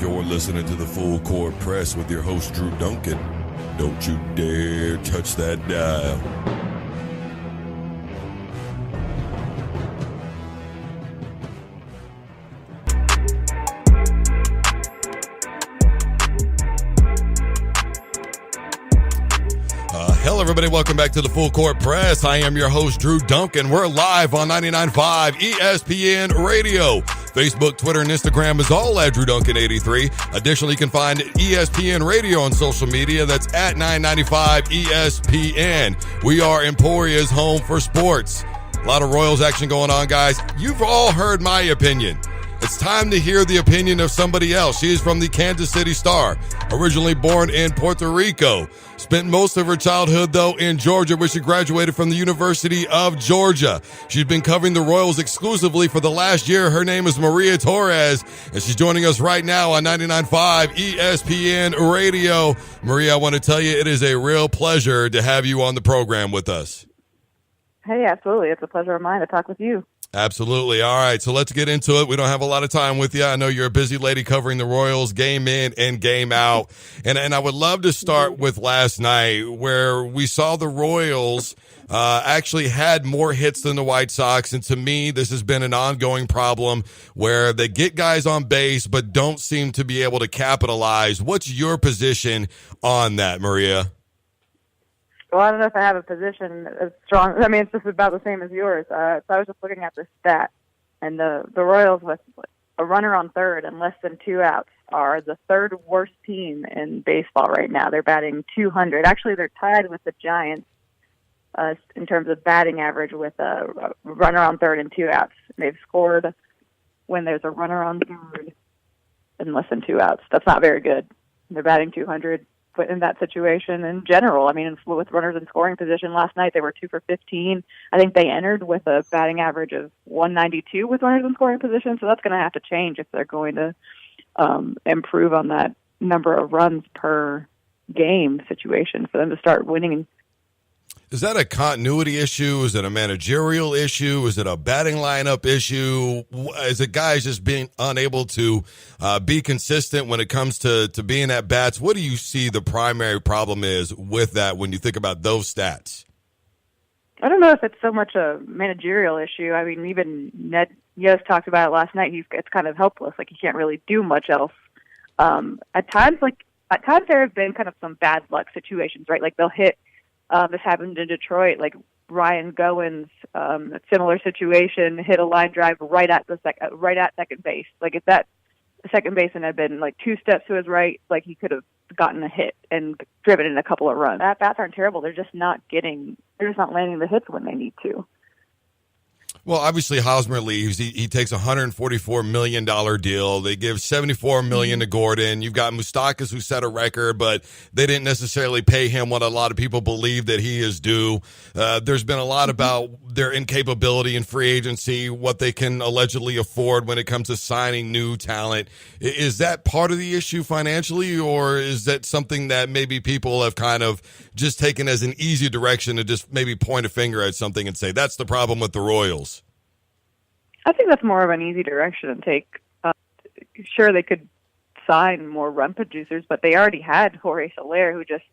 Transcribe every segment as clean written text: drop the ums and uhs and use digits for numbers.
You're listening to the Full Court Press with your host, Drew Duncan. Don't you dare touch that dial. Hello, everybody. Welcome back to the Full Court Press. I am your host, Drew Duncan. We're live on 99.5 ESPN Radio. Facebook, Twitter, and Instagram is all at Drew Duncan 83. Additionally, you can find ESPN Radio on social media. That's at 995 ESPN. We are Emporia's home for sports. A lot of Royals action going on, guys. You've all heard my opinion. It's time to hear the opinion of somebody else. She is from the Kansas City Star, originally born in Puerto Rico. Spent most of her childhood, though, in Georgia, where she graduated from the University of Georgia. She's been covering the Royals exclusively for the last year. Her name is Maria Torres, and she's joining us right now on 99.5 ESPN Radio. Maria, I want to tell you it is a real pleasure to have you on the program with us. Hey, absolutely. It's a pleasure of mine to talk with you. Absolutely. All right, so let's get into it. We don't have a lot of time with you. I know you're a busy lady covering the Royals game in and game out. And I would love to start with last night, where we saw the Royals actually had more hits than the White Sox. And to me, this has been an ongoing problem where they get guys on base but don't seem to be able to capitalize. What's your position on that, Maria? Well, I don't know if I have a position as strong. I mean, it's just about the same as yours. So I was just looking at the stat, and the Royals with a runner on third and less than 2 outs are the third worst team in baseball right now. They're batting .200. Actually, they're tied with the Giants in terms of batting average with a runner on third and 2 outs. They've scored when there's a runner on third and less than 2 outs. That's not very good. They're batting .200. But in that situation in general, I mean, with runners in scoring position last night, they were 2 for 15. I think they entered with a batting average of 192 with runners in scoring position. So that's going to have to change if they're going to improve on that number of runs per game situation for them to start winning. Is that a continuity issue? Is it a managerial issue? Is it a batting lineup issue? Is it guys just being unable to be consistent when it comes to being at bats? What do you see the primary problem is with that when you think about those stats? I don't know if it's so much a managerial issue. I mean, even Ned Yost talked about it last night. It's kind of helpless. Like, he can't really do much else. At times there have been kind of some bad luck situations, right? Like, they'll hit. This happened in Detroit, like Ryan Goins, a similar situation, hit a line drive right at second base. Like, if that second baseman had been like 2 steps to his right, like, he could have gotten a hit and driven in a couple of runs. At bats aren't terrible. They're just not landing the hits when they need to. Well, obviously, Hosmer leaves. He takes a $144 million deal. They give $74 million to Gordon. You've got Moustakas, who set a record, but they didn't necessarily pay him what a lot of people believe that he is due. There's been a lot about their incapability in free agency, what they can allegedly afford when it comes to signing new talent. Is that part of the issue financially, or is that something that maybe people have kind of just taken as an easy direction to just maybe point a finger at something and say, that's the problem with the Royals? I think that's more of an easy direction to take. Sure, they could sign more run producers, but they already had Jorge Soler, who just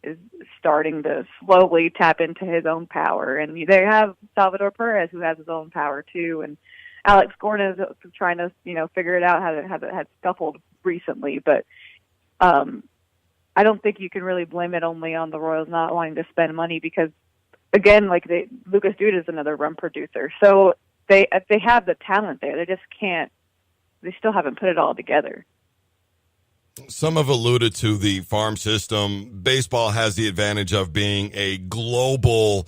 is starting to slowly tap into his own power. And they have Salvador Perez, who has his own power, too. And Alex Gordon is trying to, figure it out, had scuffled recently. But I don't think you can really blame it only on the Royals not wanting to spend money because, again, Lucas Duda is another run producer. So they have the talent there. They just can't. They still haven't put it all together. Some have alluded to the farm system. Baseball has the advantage of being a global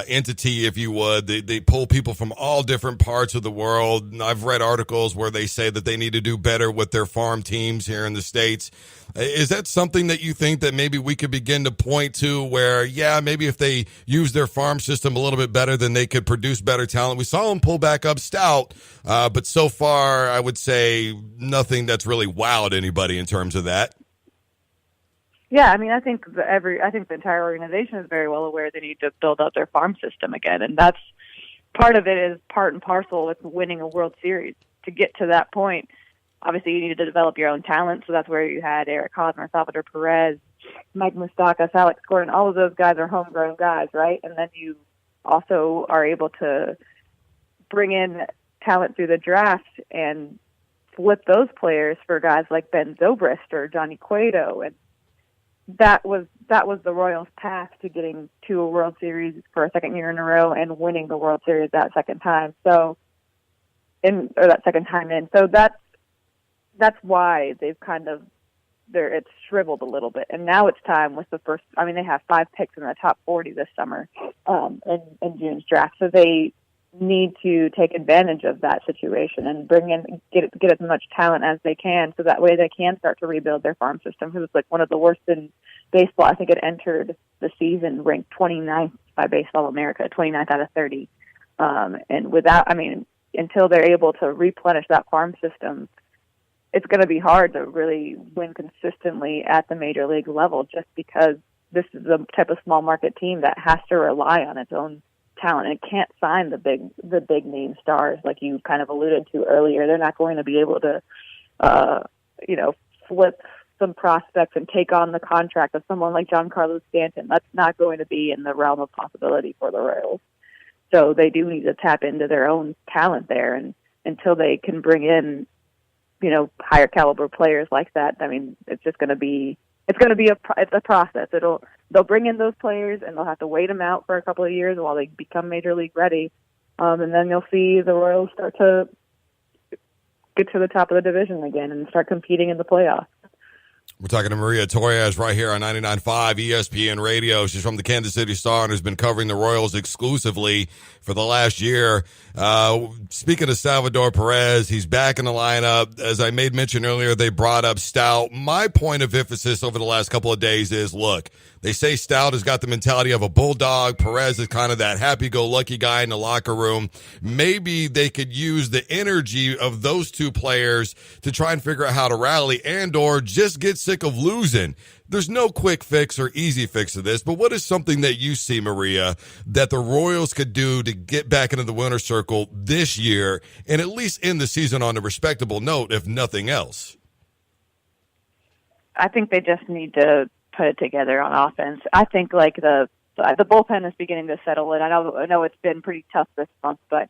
entity, if you would. They pull people from all different parts of the world. I've read articles where they say that they need to do better with their farm teams here in the States. Is that something that you think that maybe we could begin to point to where, maybe if they use their farm system a little bit better, then they could produce better talent? We saw them pull back up stout, but so far I would say nothing that's really wowed anybody in terms of that. Yeah, I mean, I think the entire organization is very well aware they need to build out their farm system again, and that's part of it is part and parcel with winning a World Series. To get to that point, obviously you needed to develop your own talent, so that's where you had Eric Hosmer, Salvador Perez, Mike Moustakas, Alex Gordon. All of those guys are homegrown guys, right? And then you also are able to bring in talent through the draft and flip those players for guys like Ben Zobrist or Johnny Cueto, and that was the Royals' path to getting to a World Series for a second year in a row and winning the World Series that second time. So, that second time in. So that's why they've it's shriveled a little bit. And now it's time with the first. I mean, they have 5 picks in the top 40 this summer in June's draft. So they need to take advantage of that situation and bring in get as much talent as they can, so that way they can start to rebuild their farm system, because it's like one of the worst in baseball. I think it entered the season ranked 29th by Baseball America, 29th out of 30. And until they're able to replenish that farm system, it's going to be hard to really win consistently at the major league level, just because this is the type of small market team that has to rely on its own talent. It can't sign the big name stars like you kind of alluded to earlier. They're not going to be able to, flip some prospects and take on the contract of someone like Giancarlo Stanton. That's not going to be in the realm of possibility for the Royals. So they do need to tap into their own talent there, and until they can bring in, higher caliber players like that, I mean, it's just going to be. It's going to be a process. They'll bring in those players and they'll have to wait them out for a couple of years while they become major league ready, and then you'll see the Royals start to get to the top of the division again and start competing in the playoffs. We're talking to Maria Torres right here on 99.5 ESPN Radio. She's from the Kansas City Star and has been covering the Royals exclusively for the last year. Speaking of Salvador Perez, he's back in the lineup. As I made mention earlier, they brought up Stout. My point of emphasis over the last couple of days is, look, they say Stout has got the mentality of a bulldog. Perez is kind of that happy-go-lucky guy in the locker room. Maybe they could use the energy of those two players to try and figure out how to rally and or just get sick of losing. There's no quick fix or easy fix to this, but what is something that you see, Maria, that the Royals could do to get back into the winner's circle this year and at least end the season on a respectable note, if nothing else? I think they just need to put it together on offense. I think like the bullpen is beginning to settle in. I know it's been pretty tough this month, but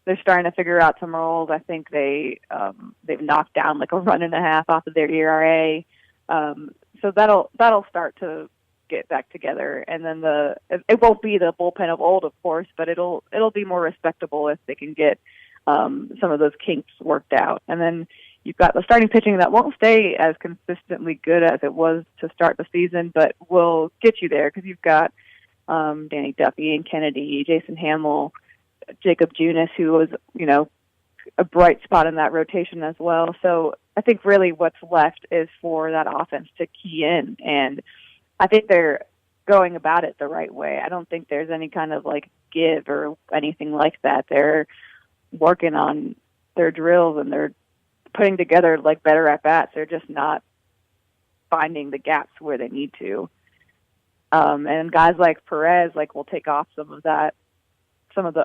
they're starting to figure out some roles. I think they've knocked down like a run and a half off of their ERA. So that'll start to get back together, and then it won't be the bullpen of old, of course, but it'll be more respectable if they can get some of those kinks worked out. And then you've got the starting pitching that won't stay as consistently good as it was to start the season, but will get you there, because you've got Danny Duffy and Kennedy, Jason Hamill, Jacob Junis, who was a bright spot in that rotation as well. So I think really what's left is for that offense to key in, and I think they're going about it the right way. I don't think there's any kind of like give or anything like that. They're working on their drills and they're putting together like better at bats. They're just not finding the gaps where they need to. And guys like Perez will take off some of the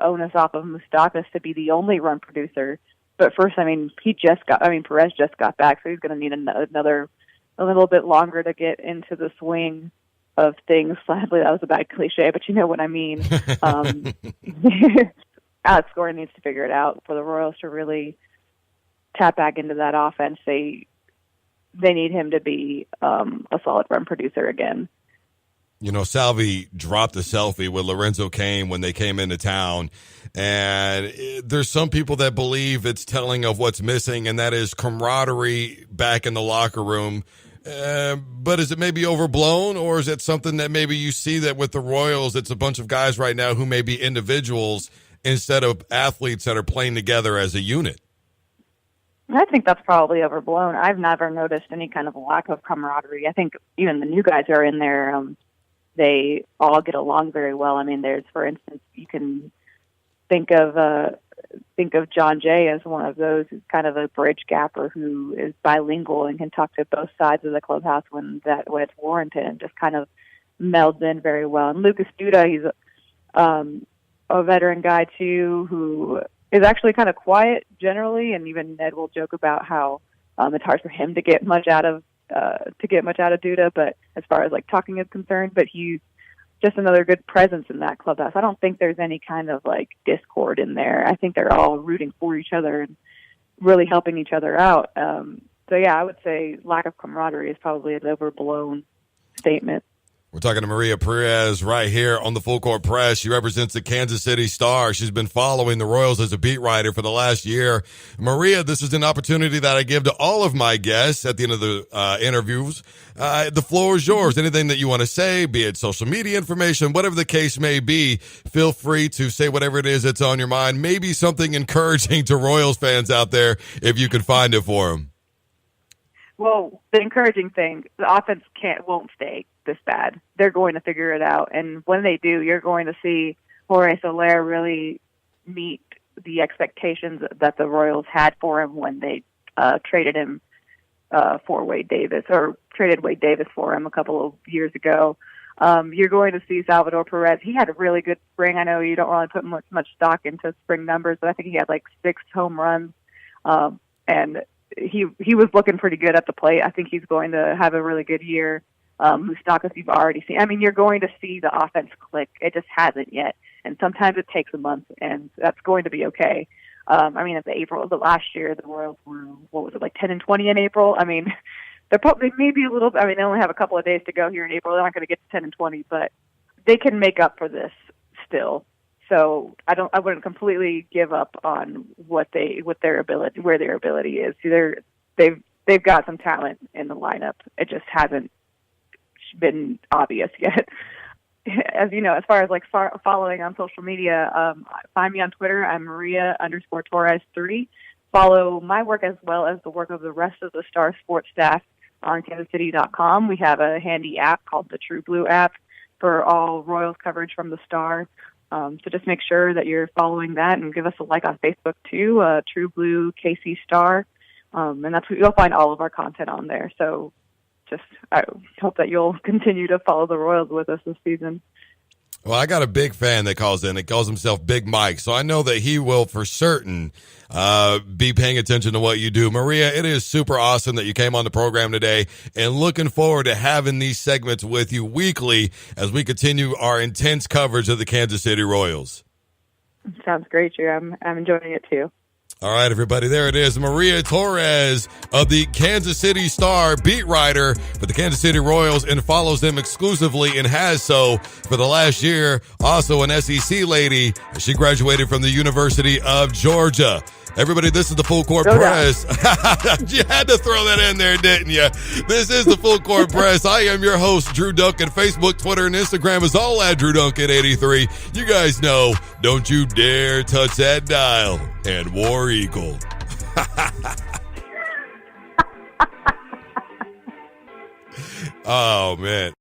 onus off of Moustakas to be the only run producer. But first, Perez just got back, so he's going to need a little bit longer to get into the swing of things. Sadly, that was a bad cliche, but you know what I mean. Alex Gordon needs to figure it out for the Royals to really tap back into that offense. They need him to be a solid run producer again. Salvi dropped a selfie with Lorenzo Cain when they came into town, and there's some people that believe it's telling of what's missing, and that is camaraderie back in the locker room. But is it maybe overblown, or is it something that maybe you see that with the Royals, it's a bunch of guys right now who may be individuals instead of athletes that are playing together as a unit? I think that's probably overblown. I've never noticed any kind of lack of camaraderie. I think even the new guys who are in there, they all get along very well. I mean, there's, for instance, you can think of John Jay as one of those who's kind of a bridge gapper who is bilingual and can talk to both sides of the clubhouse when it's warranted, and just kind of melds in very well. And Lucas Duda, he's a veteran guy too, who is actually kind of quiet generally, and even Ned will joke about how It's hard for him to get much out of Duda, but as far as like talking is concerned, but he's just another good presence in that clubhouse. I don't think there's any kind of like discord in there. I think they're all rooting for each other and really helping each other out. So yeah, I would say lack of camaraderie is probably an overblown statement. We're talking to Maria Perez right here on the Full Court Press. She represents the Kansas City Star. She's been following the Royals as a beat writer for the last year. Maria, this is an opportunity that I give to all of my guests at the end of the interviews. The floor is yours. Anything that you want to say, be it social media information, whatever the case may be, feel free to say whatever it is that's on your mind. Maybe something encouraging to Royals fans out there if you can find it for them. Well, the encouraging thing, the offense won't stay this bad. They're going to figure it out. And when they do, you're going to see Jorge Soler really meet the expectations that the Royals had for him when they traded him for Wade Davis, or traded Wade Davis for him a couple of years ago. You're going to see Salvador Perez. He had a really good spring. I know you don't really put much stock into spring numbers, but I think he had like 6 home runs. And he was looking pretty good at the plate. I think he's going to have a really good year. Moustakas, you've already seen. I mean, you're going to see the offense click. It just hasn't yet. And sometimes it takes a month, and that's going to be okay. I mean, at the April of the last year, the Royals were, what was it, like 10-20 in April? I mean, they're probably maybe a little, I mean, they only have a couple of days to go here in April. They're not going to get to 10-20, but they can make up for this still. So I wouldn't completely give up on where their ability is. They've got some talent in the lineup. It just hasn't been obvious yet. As you know, as far as like following on social media, find me on Twitter. I'm Maria_Torres3. Follow my work as well as the work of the rest of the Star Sports staff on KansasCity.com. We have a handy app called the True Blue app for all Royals coverage from the Star. So just make sure that you're following that, and give us a like on Facebook too, True Blue KC Star. And that's what you'll find all of our content on there. So I hope that you'll continue to follow the Royals with us this season. Well, I got a big fan that calls in. He calls himself Big Mike. So I know that he will for certain be paying attention to what you do. Maria, it is super awesome that you came on the program today, and looking forward to having these segments with you weekly as we continue our intense coverage of the Kansas City Royals. Sounds great, Drew. I'm enjoying it too. All right, everybody, there it is. Maria Torres of the Kansas City Star, beat writer for the Kansas City Royals, and follows them exclusively and has so for the last year. Also an SEC lady. She graduated from the University of Georgia. Everybody, this is the Full Court Press. You had to throw that in there, didn't you? This is the Full Court Press. I am your host, Drew Duncan. Facebook, Twitter, and Instagram is all at Drew Duncan83. You guys know, don't you dare touch that dial. And War Eagle. Oh, man.